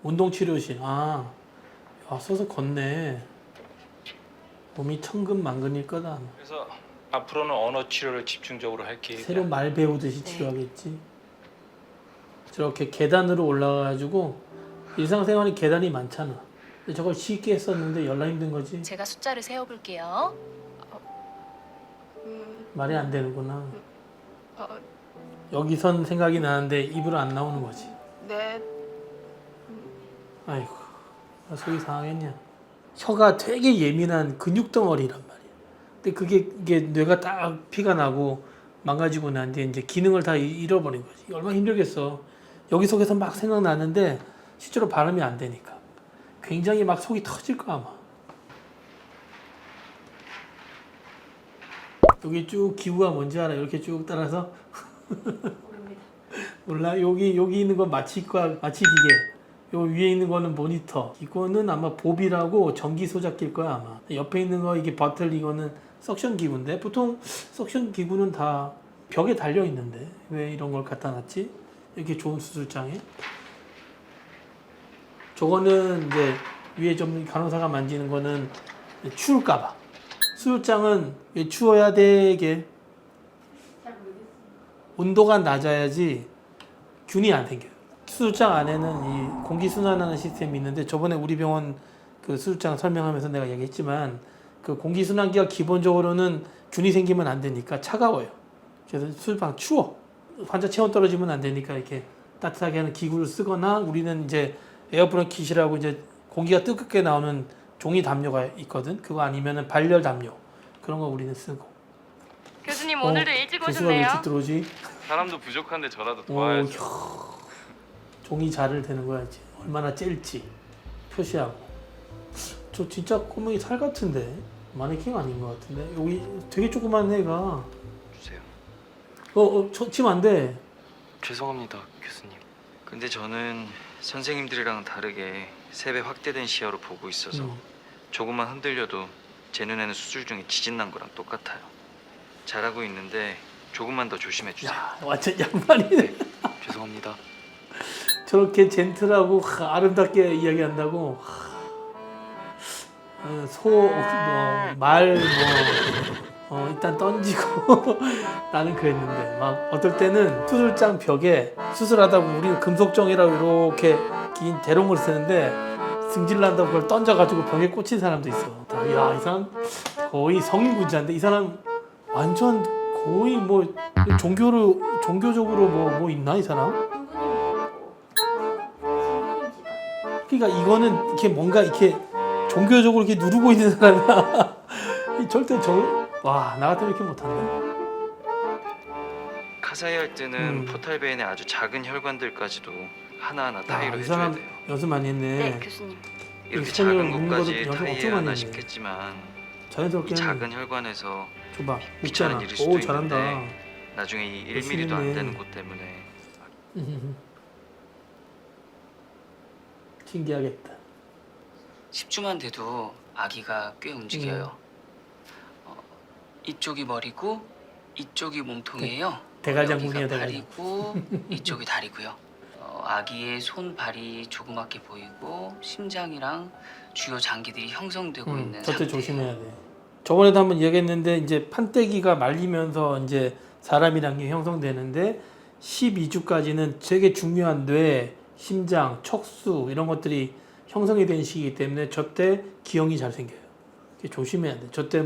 운동치료실. 아, 야, 써서 걷네. 몸이 천근만근일 거다. 그래서 앞으로는 언어 치료를 집중적으로 할 계획이야. 새로 말 배우듯이 네. 치료하겠지. 저렇게 계단으로 올라가가지고 일상생활에 계단이 많잖아. 근데 저걸 쉽게 했었는데 열나 힘든 거지. 제가 숫자를 세어볼게요. 말이 안 되는구나. 어, 여기선 생각이 나는데 입으로 안 나오는 거지. 네. 아이고, 속이 상하겠냐. 혀가 되게 예민한 근육 덩어리란 말이야. 근데 그게 이게 뇌가 딱 피가 나고 망가지고 난 뒤에 이제 기능을 다 잃어버린 거지. 얼마나 힘들겠어. 여기 속에서 막 생각나는데 실제로 발음이 안 되니까. 굉장히 막 속이 터질 거야 아마. 여기 쭉 기구가 뭔지 알아? 이렇게 쭉 따라서 몰라? 여기 있는 건 마취과 마취 기계. 요 위에 있는 거는 모니터. 이거는 아마 보비라고 전기 소작기일 거야 아마. 옆에 있는 거 이게 버틀 이거는 석션 기구인데 보통 석션 기구는 다 벽에 달려 있는데 왜 이런 걸 갖다 놨지? 이렇게 좋은 수술장에. 저거는 이제 위에 좀 간호사가 만지는 거는 추울까봐. 수술장은 왜 추워야 되게 온도가 낮아야지 균이 안 생겨요. 수술장 안에는 이 공기 순환하는 시스템이 있는데 저번에 우리 병원 그 수술장 설명하면서 내가 얘기했지만 그 공기 순환기가 기본적으로는 균이 생기면 안 되니까 차가워요. 그래서 수술방 추워. 환자 체온 떨어지면 안 되니까 이렇게 따뜻하게 하는 기구를 쓰거나 우리는 이제 에어브론킷이라고 이제 공기가 뜨겁게 나오는 종이 담요가 있거든. 그거 아니면은 발열 담요. 그런 거 우리는 쓰고. 교수님 오늘도 일찍 교수가 왜 오셨네요. 일찍 들어오지? 사람도 부족한데 저라도 오, 도와야죠. 종이 자를 대는 거야 이제. 얼마나 찔지 표시하고. 저 진짜 꼬맹이 살 같은데 마네킹 아닌 것 같은데 여기 되게 조그만 애가. 주세요. 치면 안 돼. 죄송합니다, 교수님. 근데 저는 선생님들이랑 다르게 3배 확대된 시야로 보고 있어서 조금만 흔들려도 제 눈에는 수술 중에 지진 난 거랑 똑같아요. 잘하고 있는데 조금만 더 조심해 주세요. 야 완전 양반이네. 죄송합니다. 저렇게 젠틀하고 아름답게 이야기한다고. 일단 던지고 나는 그랬는데 막 어떨 때는 수술장 벽에 수술하다 보면 우리는 금속정이라고 이렇게 긴 대롱을 쓰는데 승질난다고 그걸 던져가지고 벽에 꽂힌 사람도 있어. 야, 이 사람 거의 성인군자인데 이 사람 완전 거의 뭐 종교적으로 뭐 있나 이 사람? 그러니까 이거는 이렇게 뭔가 이렇게 종교적으로 이렇게 누르고 있는 사람이야. 절대 와, 나 같으면 이렇게 못한다. 카사이 할 때는 포탈베인의 아주 작은 혈관들까지도 하나하나 타이로 이 해줘야 사람 돼요. 연습 많이 했네. 네, 교수님. 이렇게 손을 작은 묶는 것까지 것도 연습 엄청 타이해야 많이 하나 했네. 싶겠지만 자연스럽게 이 하네. 작은 혈관에서 줘봐. 귀찮은 묶잖아. 일일 수도 오, 잘한다. 있는데 나중에 이 1mm도 안 열심히 되는 했네. 곳 때문에 신기하겠다. 10주만 돼도 아기가 꽤 움직여요. 이쪽이 머리고 이쪽이 몸통이에요. 대가장군이야, 여기가 대가장. 팔이고 이쪽이 다리고요. 아기의 손, 발이 조그맣게 보이고 심장이랑 주요 장기들이 형성되고 있는 저때 상태예요. 조심해야 돼. 저번에도 한번 얘기했는데 이제 판때기가 말리면서 이제 사람이란 게 형성되는데 12주까지는 되게 중요한 뇌, 심장, 척수 이런 것들이 형성이 된 시기이기 때문에 저때 기형이 잘 생겨요. 조심해야 돼. 저때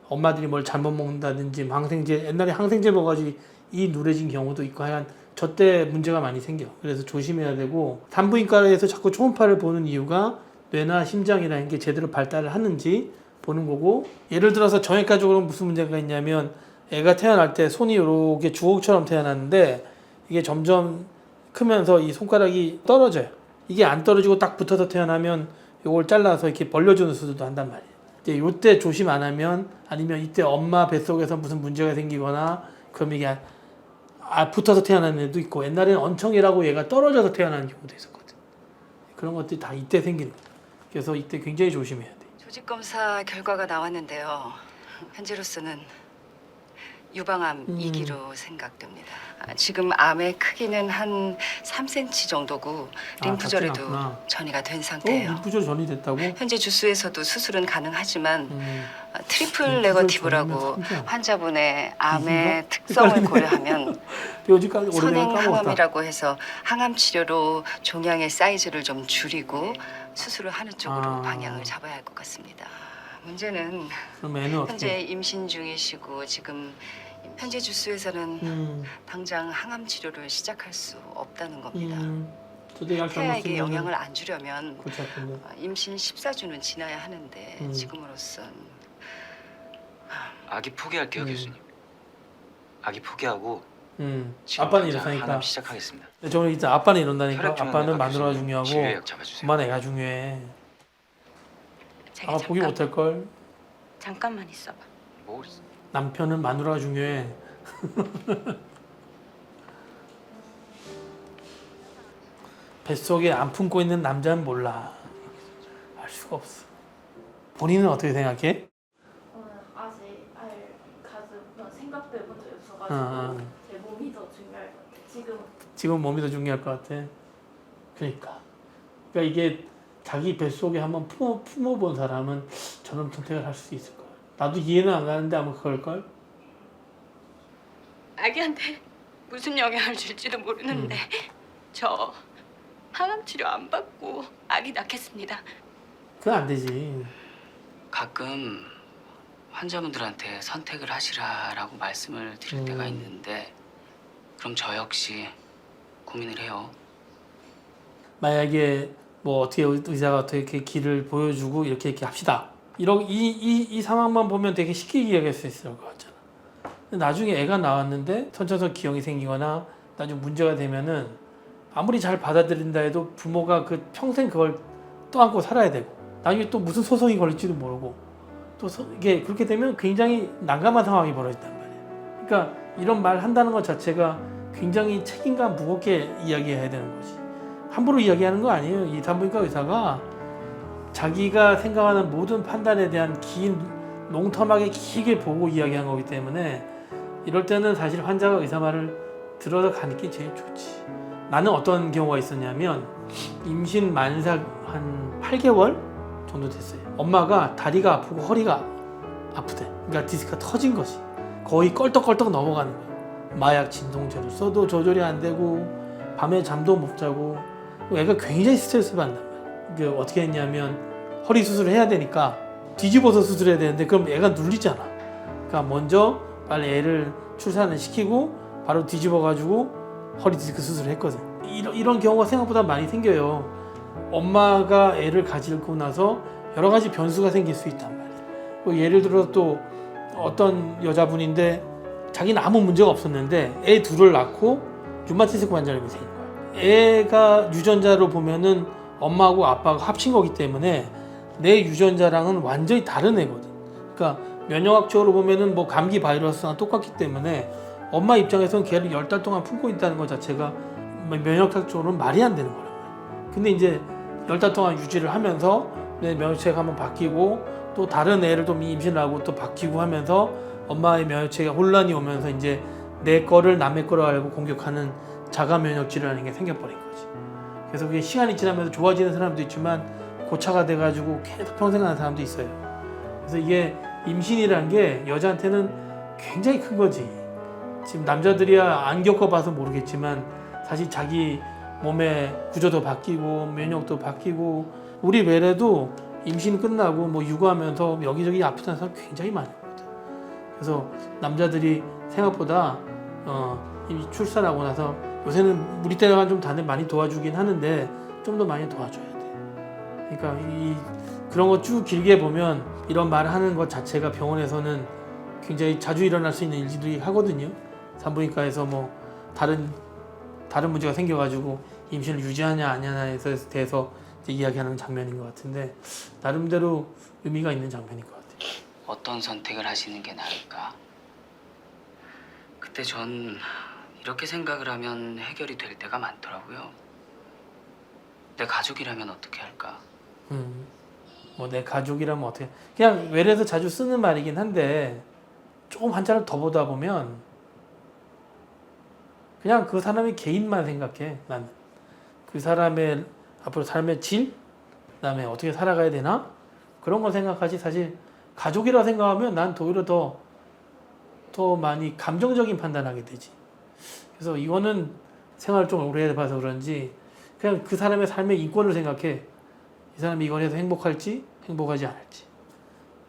엄마들이 뭘 잘못 먹는다든지 항생제 옛날에 항생제 먹어가지고 이 누래진 경우도 있고 하여간 저때 문제가 많이 생겨. 그래서 조심해야 되고 산부인과에서 자꾸 초음파를 보는 이유가 뇌나 심장이라는 게 제대로 발달을 하는지 보는 거고 예를 들어서 정형외과적으로 무슨 문제가 있냐면 애가 태어날 때 손이 이렇게 주걱처럼 태어났는데 이게 점점 크면서 이 손가락이 떨어져요. 이게 안 떨어지고 딱 붙어서 태어나면 이걸 잘라서 이렇게 벌려주는 수술도 한단 말이에요. 이제 이때 조심 안 하면 아니면 이때 엄마 뱃속에서 무슨 문제가 생기거나 그럼 이게 붙어서 태어나는 애도 있고 옛날에는 언청이라고 얘가 떨어져서 태어나는 경우도 있었거든. 그런 것들이 다 이때 생기는 거예요. 그래서 이때 굉장히 조심해야 돼. 조직 검사 결과가 나왔는데요. 현재로서는 유방암 음. 2기로 생각됩니다. 지금 암의 크기는 한 3cm 정도고 림프절에도 작진 않구나. 전이가 된 상태예요. 림프절 전이 됐다고? 현재 주수에서도 수술은 가능하지만 트리플 림프절 네거티브라고 전이면 삼성. 환자분의 암의 이긴가? 특성을 헷갈리네. 고려하면 뼈지까지 오래되면 선행 까먹었다. 항암이라고 해서 항암 치료로 종양의 사이즈를 좀 줄이고 수술을 하는 쪽으로 아. 방향을 잡아야 할 것 같습니다. 문제는 그럼 애는 현재 어떻게? 임신 중이시고 지금 현재 주수에서는 음, 당장 항암 치료를 시작할 수 없다는 겁니다. 저도 약 잘못 태아에게 쓰면 영향을 안 주려면 골치 아픈데. 임신 14주는 지나야 하는데 음. 지금으로선 아기 포기할게요, 음. 교수님. 아기 포기하고 지금 아빠는 당장 이렇다니까. 항암 시작하겠습니다. 저는 이제 아빠는 이런다니까. 혈액 중앙 아빠는 내과 마누라가 교수님, 중요하고 치료약 잡아주세요. 엄마는 애가 중요해. 자기 아마 포기 못할 걸. 잠깐만 있어봐. 뭐 남편은 마누라가 중요해. 뱃속에 안 품고 있는 남자는 몰라. 알 수가 없어. 본인은 어떻게 생각해? 아직 가슴 생각도 해본 적이 없어가지고 제 몸이 더 중요할 것 같아요. 지금 몸이 더 중요할 것 같아. 그러니까 이게 자기 뱃속에 한번 품어본 사람은 저런 선택을 할 수 있을 거야. 나도 이해는 안 가는데 아마 그럴걸? 아기한테 무슨 영향을 줄지도 모르는데 저 항암 치료 안 받고 아기 낳겠습니다. 그건 안 되지. 가끔 환자분들한테 선택을 하시라라고 말씀을 드릴 때가 있는데 그럼 저 역시 고민을 해요. 만약에 뭐 어떻게 의사가 어떻게 길을 보여주고 이렇게 합시다. 이 상황만 보면 되게 쉽게 이해할 수 있을 것 같잖아. 근데 나중에 애가 나왔는데 선천성 기형이 생기거나 나중에 문제가 되면은 아무리 잘 받아들인다 해도 부모가 그 평생 그걸 떠안고 살아야 되고 나중에 또 무슨 소송이 걸릴지도 모르고 또 이게 그렇게 되면 굉장히 난감한 상황이 벌어진단 말이야. 그러니까 이런 말 한다는 것 자체가 굉장히 책임감 무겁게 이야기해야 되는 거지. 함부로 이야기하는 거 아니에요. 이 산부인과 의사가 자기가 생각하는 모든 판단에 대한 긴 롱텀하게 길게 보고 이야기한 거기 때문에 이럴 때는 사실 환자가 의사 말을 들어서 가는 게 제일 좋지. 나는 어떤 경우가 있었냐면 임신 만삭 한 8개월 정도 됐어요. 엄마가 다리가 아프고 허리가 아프대. 그러니까 디스크가 터진 것이 거의 껄떡껄떡 넘어가는 거야. 마약 진통제를 써도 조절이 안 되고 밤에 잠도 못 자고 애가 굉장히 스트레스 받는단 말이야. 그 어떻게 했냐면 허리 수술을 해야 되니까 뒤집어서 수술해야 되는데 그럼 애가 눌리잖아. 그러니까 먼저 빨리 애를 출산을 시키고 바로 뒤집어 가지고 허리 디스크 수술을 했거든. 이런 경우가 생각보다 많이 생겨요. 엄마가 애를 가지고 나서 여러 가지 변수가 생길 수 있단 말이야. 예를 들어 또 어떤 여자분인데 자기는 아무 문제가 없었는데 애 둘을 낳고 류마티스 관절염이 생긴 거야. 애가 유전자로 보면은 엄마하고 아빠가 합친 거기 때문에 내 유전자랑은 완전히 다른 애거든. 그러니까 면역학적으로 보면은 뭐 감기 바이러스랑 똑같기 때문에 엄마 입장에서는 걔를 10달 동안 품고 있다는 것 자체가 면역학적으로는 말이 안 되는 거란 말이야. 근데 이제 10달 동안 유지를 하면서 내 면역체계가 한번 바뀌고 또 다른 애를 또 임신하고 또 바뀌고 하면서 엄마의 면역체계가 혼란이 오면서 이제 내 거를 남의 거로 알고 공격하는 자가 면역 질환이 게 생겨버린 거지. 그래서 그게 시간이 지나면서 좋아지는 사람도 있지만 고차가 돼가지고 계속 평생 가는 사람도 있어요. 그래서 이게 임신이란 게 여자한테는 굉장히 큰 거지. 지금 남자들이야 안 겪어봐서 모르겠지만 사실 자기 몸의 구조도 바뀌고 면역도 바뀌고 우리 외래도 임신 끝나고 뭐 육아하면서 여기저기 아프다는 사람 굉장히 많거든. 그래서 남자들이 생각보다 이미 출산하고 나서 요새는 우리 때가 좀 다들 많이 도와주긴 하는데 좀 더 많이 도와줘야 돼. 그러니까 그런 거 쭉 길게 보면 이런 말을 하는 것 자체가 병원에서는 굉장히 자주 일어날 수 있는 일들이 하거든요. 산부인과에서 뭐 다른 문제가 생겨가지고 임신을 유지하냐 아니냐에 대해서 이야기하는 장면인 것 같은데 나름대로 의미가 있는 장면인 것 같아요. 어떤 선택을 하시는 게 나을까? 그때 전 이렇게 생각을 하면 해결이 될 때가 많더라고요. 내 가족이라면 어떻게 할까? 뭐 내 가족이라면 어떻게 그냥 외래에서 자주 쓰는 말이긴 한데 조금 환자를 더 보다 보면 그냥 그 사람의 개인만 생각해. 난 그 사람의 앞으로 삶의 질, 그다음에 어떻게 살아가야 되나 그런 걸 생각하지. 사실 가족이라 생각하면 난 오히려 더 많이 감정적인 판단하게 되지. 그래서 이거는 생활을 좀 오래 해봐서 그런지 그냥 그 사람의 삶의 인권을 생각해. 이 사람이 이걸 해서 행복할지 행복하지 않을지.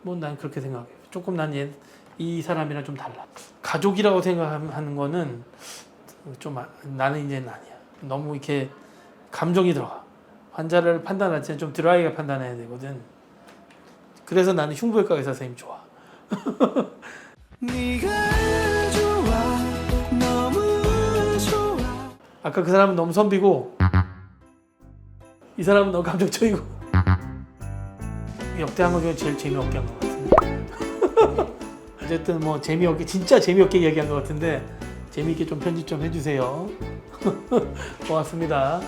뭐 난 그렇게 생각해. 조금 난 이 사람이랑 좀 달라. 가족이라고 생각하는 거는 좀 나는 이제는 아니야. 너무 이렇게 감정이 들어가. 환자를 판단할 때는 좀 드라이하게 판단해야 되거든. 그래서 나는 흉부외과 의사 선생님 좋아. 아까 그 사람은 너무 선비고 이 사람은 너무 감정적이고 역대한 것 중에 제일 재미없게 한 것 같은데. 어쨌든 뭐 재미없게 진짜 재미없게 얘기한 것 같은데 재미있게 좀 편집 좀 해주세요. 고맙습니다.